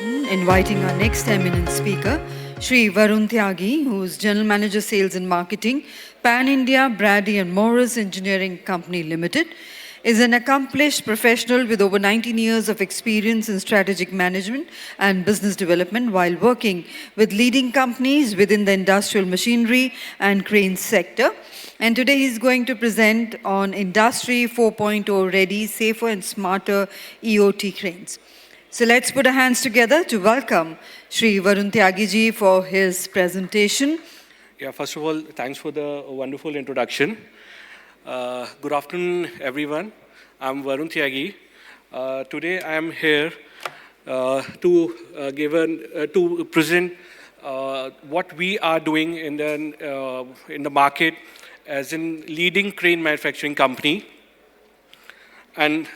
Inviting our next eminent speaker, Shri Varun Tyagi, who is General Manager Sales and Marketing, Pan India, Brady and MorrisEngineering Company Limited, is an accomplished professional with over 19 years of experience in strategic management and business development while working with leading companies within the industrial machinery and crane sector. And today he's going to present on Industry 4.0 ready, safer and smarter EOT cranes. So let's put our hands together to welcome Shri Varun Tyagi ji for his presentation. Yeah, first of all, thanks for the wonderful introduction. Good afternoon, everyone. I'm Varun Tyagi. Today I am here to present what we are doing in the market as a leading crane manufacturing company, and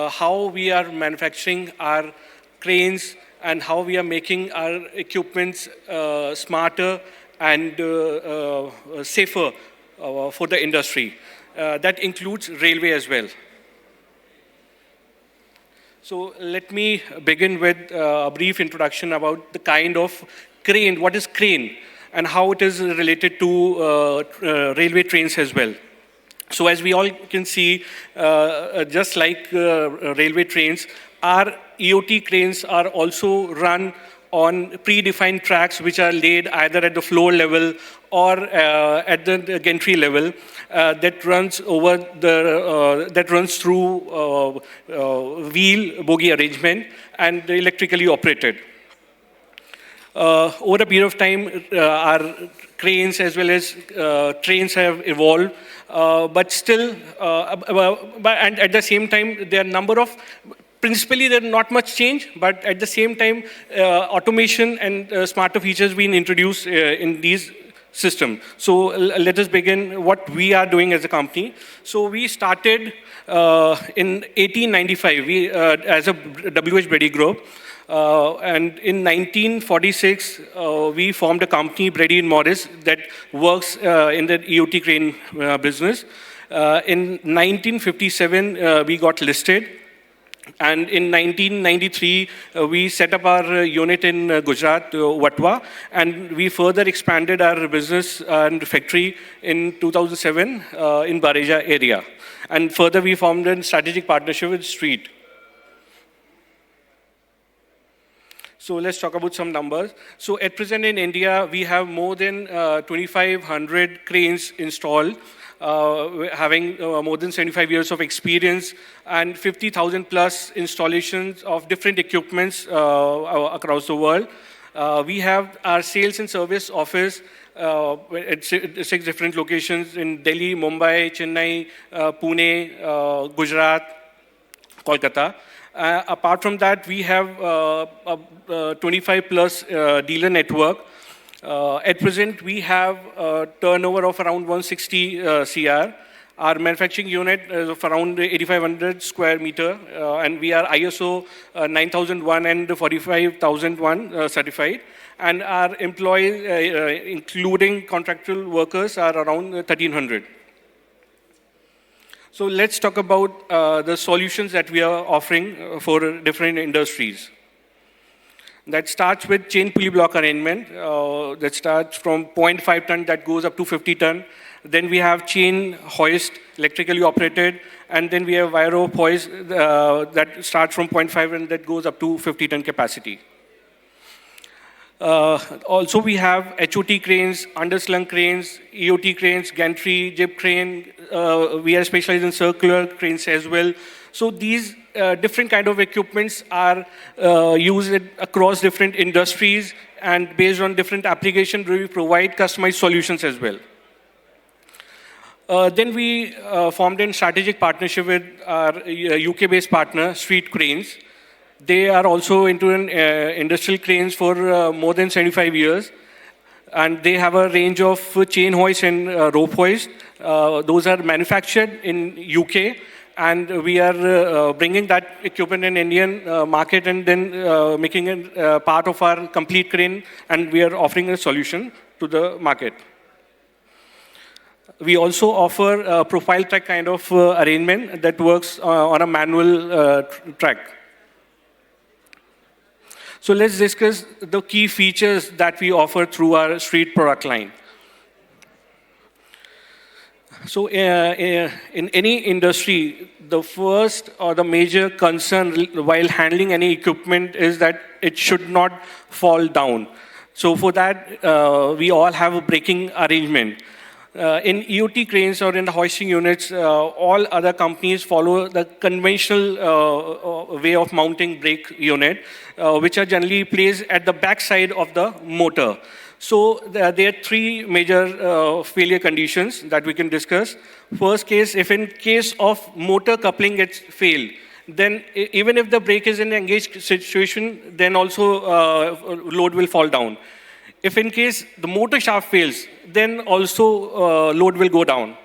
how we are manufacturing our cranes and how we are making our equipments smarter and safer for the industry. That includes railway as well. So let me begin with a brief introduction about the kind of crane, what is crane, and how it is related to railway trains as well. So as we all can see, just like railway trains, our EOT cranes are also run on predefined tracks which are laid either at the floor level or at the gantry level that runs through wheel bogie arrangement and electrically operated. Over a period of time, our cranes as well as trains have evolved, but still, and at the same time, there are a number of, principally there are not much change, but at the same time, automation and smarter features being introduced in these systems. So let us begin what we are doing as a company. So we started in 1895 as a WH Brady group. And in 1946, we formed a company, Brady and Morris, that works in the EOT crane business. In 1957, we got listed. And in 1993, we set up our unit in Gujarat, Vatwa, and we further expanded our business and factory in 2007 in Bareja area. And further, we formed a strategic partnership with Street. So let's talk about some numbers. So at present in India, we have more than 2,500 cranes installed, having more than 75 years of experience and 50,000 plus installations of different equipments across the world. We have our sales and service office at 6 different locations in Delhi, Mumbai, Chennai, Pune, Gujarat, Kolkata. Apart from that, we have a 25 plus dealer network. At present, we have a turnover of around 160 CR. Our manufacturing unit is of around 8,500 square meter, and we are ISO 9001 and 45001 certified. And our employees, including contractual workers, are around 1,300. So let's talk about the solutions that we are offering for different industries. That starts with chain pulley block arrangement. That starts from 0.5 ton that goes up to 50 ton. Then we have chain hoist, electrically operated, and then we have wire rope hoist that starts from 0.5 and that goes up to 50 ton capacity. Also, we have HOT cranes, underslung cranes, EOT cranes, gantry, jib crane. We are specialized in circular cranes as well. So these different kind of equipments are used across different industries, and based on different applications, we provide customized solutions as well. Then we formed a strategic partnership with our UK-based partner, Street Cranes. They are also into industrial cranes for more than 75 years. And they have a range of chain hoist and rope hoist. Those are manufactured in UK. And we are bringing that equipment in Indian market and then making it part of our complete crane. And we are offering a solution to the market. We also offer a profile track kind of arrangement that works on a manual track. So let's discuss the key features that we offer through our street product line. So in any industry, the first or the major concern while handling any equipment is that it should not fall down. So for that, we all have a braking arrangement. In EOT cranes or in the hoisting units, all other companies follow the conventional way of mounting brake unit, which are generally placed at the back side of the motor. So there are three major failure conditions that we can discuss. First case, if in case of motor coupling gets failed, then even if the brake is in an engaged situation, then also load will fall down. If in case the motor shaft fails, then also load will go down.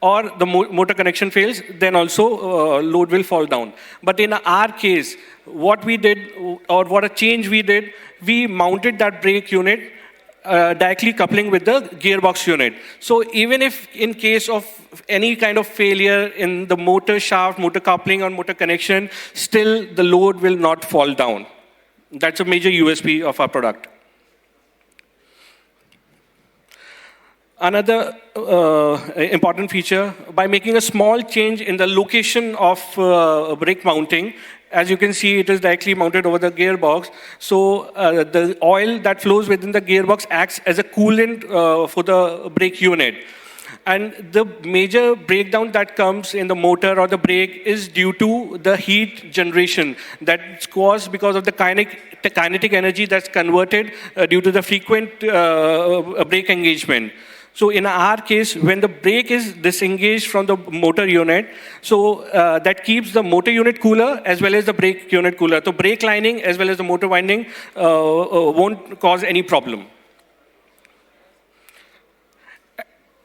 Or the motor connection fails, then also load will fall down. But in our case, what we did, or what a change we did, we mounted that brake unit directly coupling with the gearbox unit. So even if in case of any kind of failure in the motor shaft, motor coupling or motor connection, still the load will not fall down. That's a major USP of our product. Another important feature, by making a small change in the location of brake mounting, as you can see, it is directly mounted over the gearbox. So the oil that flows within the gearbox acts as a coolant for the brake unit. And the major breakdown that comes in the motor or the brake is due to the heat generation that's caused because of the kinetic energy that's converted due to the frequent brake engagement. So in our case, when the brake is disengaged from the motor unit, so that keeps the motor unit cooler as well as the brake unit cooler. So brake lining as well as the motor winding won't cause any problem.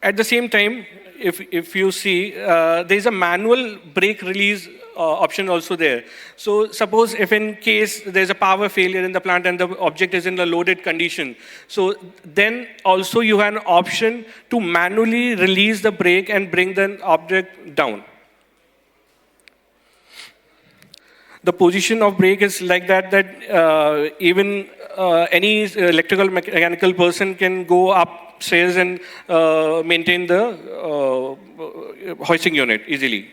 At the same time, if you see, there's a manual brake release option also there. So suppose if in case there's a power failure in the plant and the object is in the loaded condition, so then also you have an option to manually release the brake and bring the object down. The position of brake is like that even any electrical mechanical person can go upstairs and maintain the hoisting unit easily.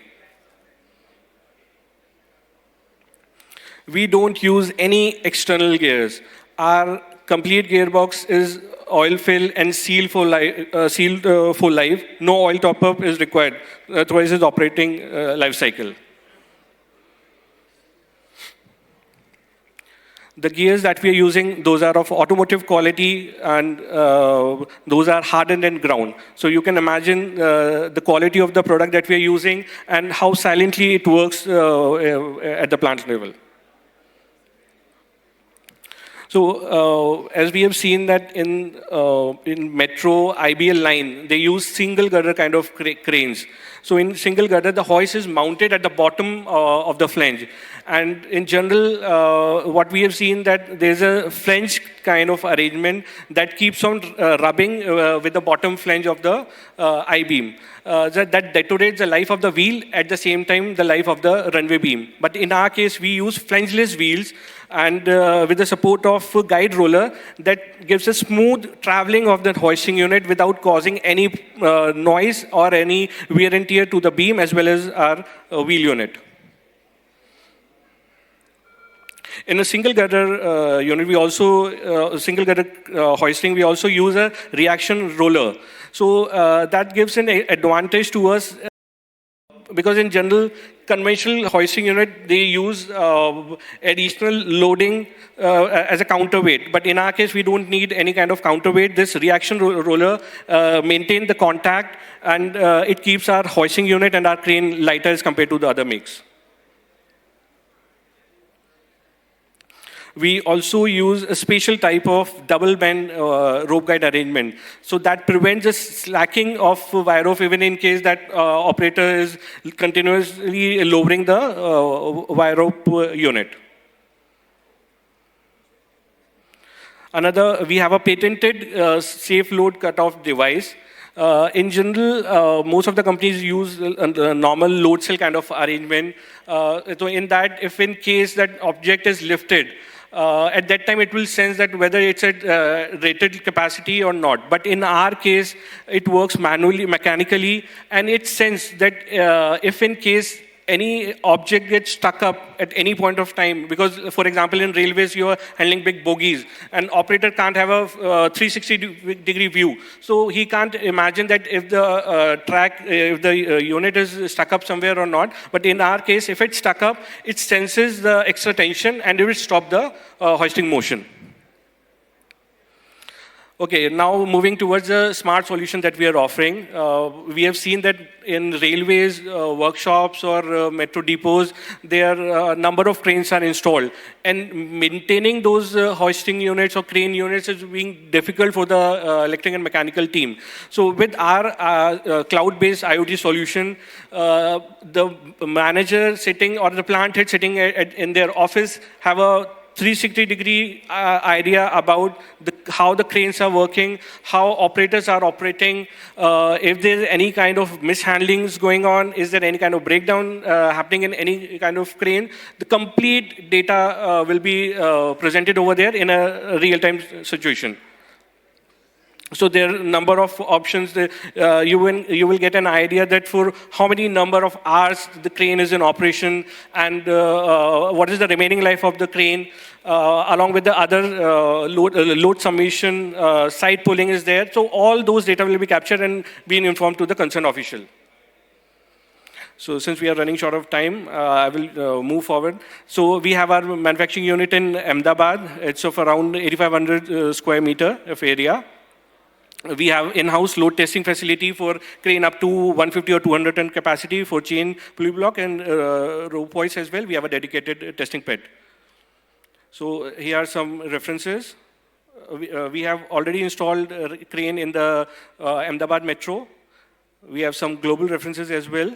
We don't use any external gears. Our complete gearbox is oil filled and sealed for life. No oil top up is required. Otherwise, it's operating life cycle. The gears that we are using, those are of automotive quality and those are hardened and ground. So you can imagine the quality of the product that we are using and how silently it works at the plant level. So as we have seen that in metro IBL line, they use single girder kind of cranes. So in single girder, the hoist is mounted at the bottom of the flange. And in general, what we have seen that there's a flange kind of arrangement that keeps on rubbing with the bottom flange of the I-beam. That deteriorates the life of the wheel, at the same time the life of the runway beam. But in our case, we use flangeless wheels and with the support of a guide roller that gives a smooth traveling of the hoisting unit without causing any noise or any wear and tear to the beam as well as our wheel unit. In a single girder unit, we also, single girder hoisting, we also use a reaction roller. So that gives an advantage to us because in general, conventional hoisting unit, they use additional loading as a counterweight. But in our case, we don't need any kind of counterweight. This reaction roller maintains the contact and it keeps our hoisting unit and our crane lighter as compared to the other makes. We also use a special type of double bend rope guide arrangement. So that prevents the slacking of wire rope even in case that operator is continuously lowering the wire rope unit. Another, we have a patented safe load cutoff device. In general, most of the companies use a normal load cell kind of arrangement. So in that, if in case that object is lifted, at that time it will sense that whether it's at rated capacity or not. But in our case, it works manually, mechanically, and it senses that if in case any object gets stuck up at any point of time, because, for example, in railways, you are handling big bogies, an operator can't have a 360-degree view. So he can't imagine that if the if the unit is stuck up somewhere or not. But in our case, if it's stuck up, it senses the extra tension and it will stop the hoisting motion. Okay, now moving towards the smart solution that we are offering. We have seen that in railways, workshops or metro depots, there are a number of cranes are installed. And maintaining those hoisting units or crane units is being difficult for the electric and mechanical team. So with our cloud-based IoT solution, the manager sitting or the plant head sitting in their office have a 360-degree idea about how the cranes are working, how operators are operating, if there's any kind of mishandlings going on, is there any kind of breakdown happening in any kind of crane. The complete data will be presented over there in a real-time situation. So there are a number of options. You will get an idea that for how many number of hours the crane is in operation and what is the remaining life of the crane, along with the other load summation, side pulling is there. So all those data will be captured and being informed to the concerned official. So since we are running short of time, I will move forward. So we have our manufacturing unit in Ahmedabad. It's of around 8,500 square meter of area. We have in-house load testing facility for crane up to 150 or 200 ton capacity for chain pulley block and rope hoist as well. We have a dedicated testing pit. So here are some references. We have already installed a crane in the Ahmedabad metro. We have some global references as well.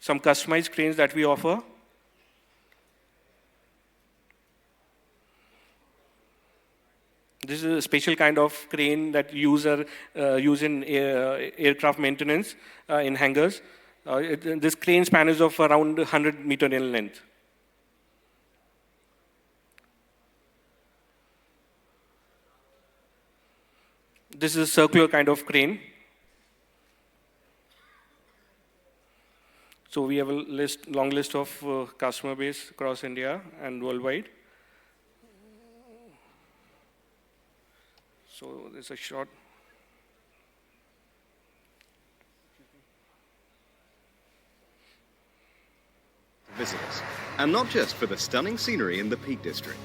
Some customized cranes that we offer. This is a special kind of crane that use in aircraft maintenance in hangars. This crane span is of around 100 meter in length. This is a circular kind of crane. So we have a long list of customer base across India and worldwide. So there's a short. Visitors, and not just for the stunning scenery in the Peak District.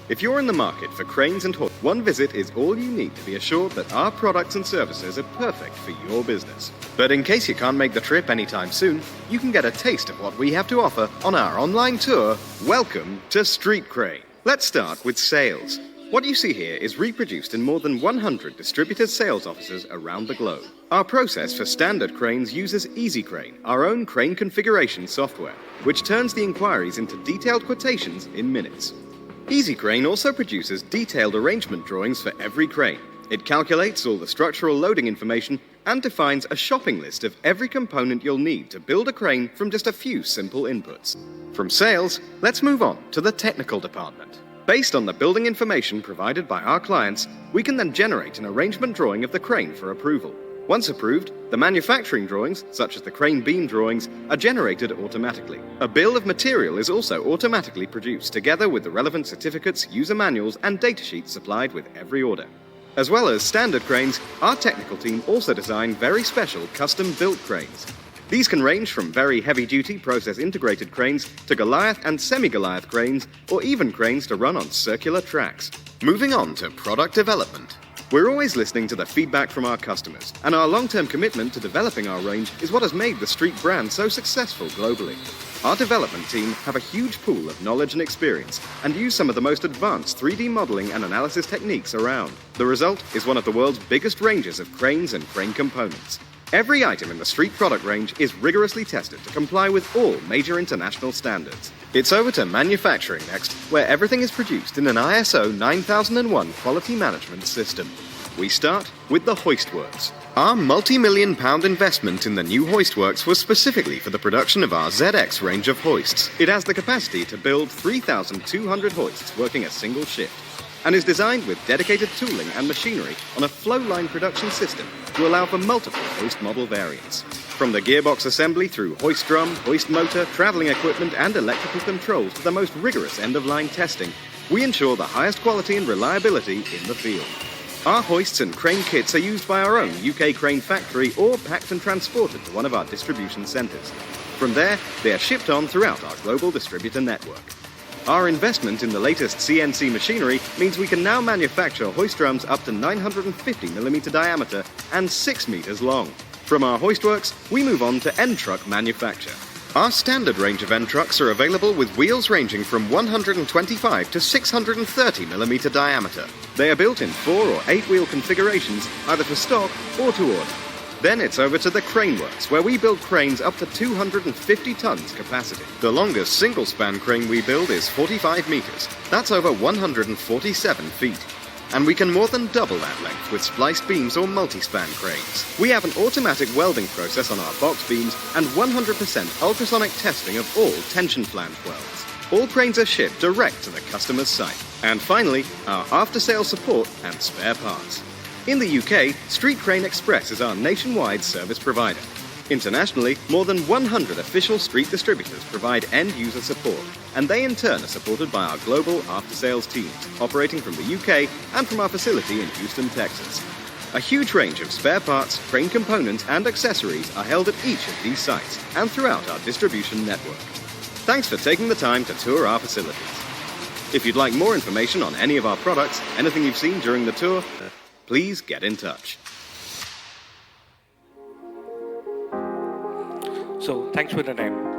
If you're in the market for cranes and horses, one visit is all you need to be assured that our products and services are perfect for your business. But in case you can't make the trip anytime soon, you can get a taste of what we have to offer on our online tour, Welcome to Street Crane. Let's start with sales. What you see here is reproduced in more than 100 distributor sales offices around the globe. Our process for standard cranes uses Easy Crane, our own crane configuration software, which turns the inquiries into detailed quotations in minutes. Easy Crane also produces detailed arrangement drawings for every crane. It calculates all the structural loading information and defines a shopping list of every component you'll need to build a crane from just a few simple inputs. From sales, let's move on to the technical department. Based on the building information provided by our clients, we can then generate an arrangement drawing of the crane for approval. Once approved, the manufacturing drawings, such as the crane beam drawings, are generated automatically. A bill of material is also automatically produced together with the relevant certificates, user manuals, and datasheets supplied with every order. As well as standard cranes, our technical team also design very special custom-built cranes. These can range from very heavy-duty process-integrated cranes to Goliath and semi-Goliath cranes, or even cranes to run on circular tracks. Moving on to product development. We're always listening to the feedback from our customers, and our long-term commitment to developing our range is what has made the Street brand so successful globally. Our development team have a huge pool of knowledge and experience and use some of the most advanced 3D modeling and analysis techniques around. The result is one of the world's biggest ranges of cranes and crane components. Every item in the Street product range is rigorously tested to comply with all major international standards. It's over to manufacturing next, where everything is produced in an ISO 9001 quality management system. We start with the Hoistworks. Our multi-million-pound investment in the new Hoistworks was specifically for the production of our ZX range of hoists. It has the capacity to build 3,200 hoists working a single shift, and is designed with dedicated tooling and machinery on a flow-line production system to allow for multiple hoist model variants. From the gearbox assembly through hoist drum, hoist motor, travelling equipment and electrical controls to the most rigorous end-of-line testing, we ensure the highest quality and reliability in the field. Our hoists and crane kits are used by our own UK crane factory or packed and transported to one of our distribution centres. From there, they are shipped on throughout our global distributor network. Our investment in the latest CNC machinery means we can now manufacture hoist drums up to 950mm diameter and 6 meters long. From our Hoistworks, we move on to end truck manufacture. Our standard range of end trucks are available with wheels ranging from 125 to 630mm diameter. They are built in 4 or 8 wheel configurations, either for stock or to order. Then it's over to the Craneworks, where we build cranes up to 250 tons capacity. The longest single-span crane we build is 45 meters. That's over 147 feet. And we can more than double that length with spliced beams or multi-span cranes. We have an automatic welding process on our box beams and 100% ultrasonic testing of all tension flange welds. All cranes are shipped direct to the customer's site. And finally, our after-sales support and spare parts. In the UK, Street Crane Express is our nationwide service provider. Internationally, more than 100 official street distributors provide end-user support, and they in turn are supported by our global after-sales teams, operating from the UK and from our facility in Houston, Texas. A huge range of spare parts, crane components and accessories are held at each of these sites and throughout our distribution network. Thanks for taking the time to tour our facilities. If you'd like more information on any of our products, anything you've seen during the tour, please get in touch. So thanks for the time.